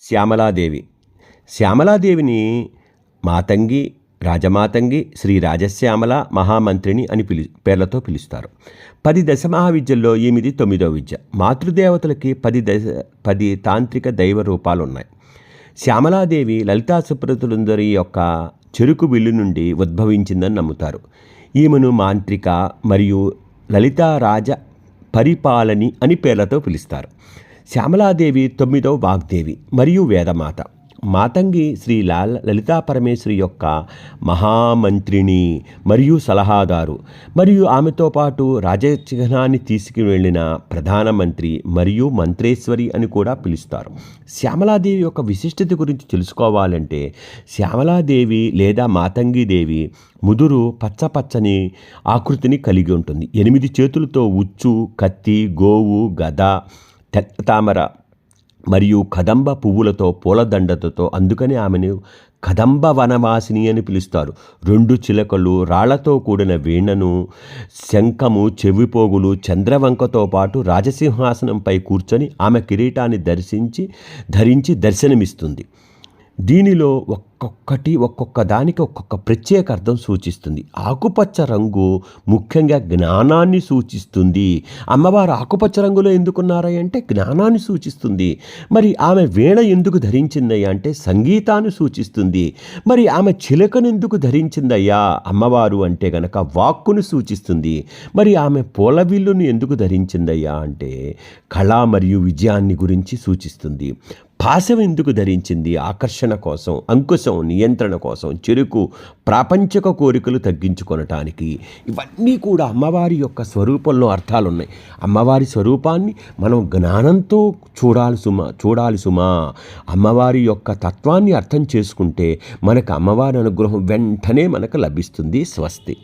శ్యామలాదేవి. శ్యామలాదేవిని మాతంగి, రాజమాతంగి, శ్రీ రాజశ్యామల మహామంత్రిని అని పేర్లతో పిలుస్తారు. 10 దశమహావిద్యల్లో ఈమెది 9వ విద్య. మాతృదేవతలకి 10 తాంత్రిక దైవ రూపాలున్నాయి. శ్యామలాదేవి లలితా సుప్రతులందరి యొక్క చెరుకు విల్లు నుండి ఉద్భవించిందని నమ్ముతారు. ఈమెను మాంత్రిక మరియు లలితా రాజ పరిపాలని అని పేర్లతో పిలుస్తారు. శ్యామలాదేవి 9వ వాగ్దేవి మరియు వేదమాత. మాతంగి శ్రీ లలితా పరమేశ్వరి యొక్క మహామంత్రిని మరియు సలహాదారు మరియు ఆమెతో పాటు రాజచిహ్నాన్ని తీసుకువెళ్ళిన ప్రధానమంత్రి మరియు మంత్రేశ్వరి అని కూడా పిలుస్తారు. శ్యామలాదేవి యొక్క విశిష్టత గురించి తెలుసుకోవాలంటే శ్యామలాదేవి లేదా మాతంగిదేవి ముదురు పచ్చని ఆకృతిని కలిగి ఉంటుంది. 8 చేతులతో ఉచ్చు, కత్తి, గోవు, గద, తామర మరియు కదంబ పువ్వులతో పూలదండతో, అందుకని ఆమెను కదంబ వనవాసిని అని పిలుస్తారు. 2 చిలకలు, రాళ్లతో కూడిన వీణను, శంఖము, చెవిపోగులు, చంద్రవంకతో పాటు రాజసింహాసనంపై కూర్చొని ఆమె కిరీటాన్ని ధరించి దర్శనమిస్తుంది. దీనిలో ఒక్కొక్క దానికి ఒక్కొక్క ప్రత్యేక అర్థం సూచిస్తుంది. ఆకుపచ్చ రంగు ముఖ్యంగా జ్ఞానాన్ని సూచిస్తుంది. అమ్మవారు ఆకుపచ్చ రంగులో ఎందుకున్నారా అంటే జ్ఞానాన్ని సూచిస్తుంది. మరి ఆమె వీణ ఎందుకు ధరించిందయ్యా అంటే సంగీతాన్ని సూచిస్తుంది. మరి ఆమె చిలకను ఎందుకు ధరించిందయ్యా అమ్మవారు అంటే గనక వాక్కును సూచిస్తుంది. మరి ఆమె పూలవిల్లును ఎందుకు ధరించిందయ్యా అంటే కళ మరియు విజయాన్ని గురించి సూచిస్తుంది. పాశం ఎందుకు ధరించింది? ఆకర్షణ కోసం, అంకుశం, నియంత్రణ కోసం, చెరుకు, ప్రాపంచిక కోరికలు తగ్గించుకొనటానికి. ఇవన్నీ కూడా అమ్మవారి యొక్క స్వరూపంలో అర్థాలున్నాయి. అమ్మవారి స్వరూపాన్ని మనం జ్ఞానంతో చూడాలి సుమా. అమ్మవారి యొక్క తత్వాన్ని అర్థం చేసుకుంటే మనకు అమ్మవారి అనుగ్రహం వెంటనే మనకు లభిస్తుంది. స్వస్తి.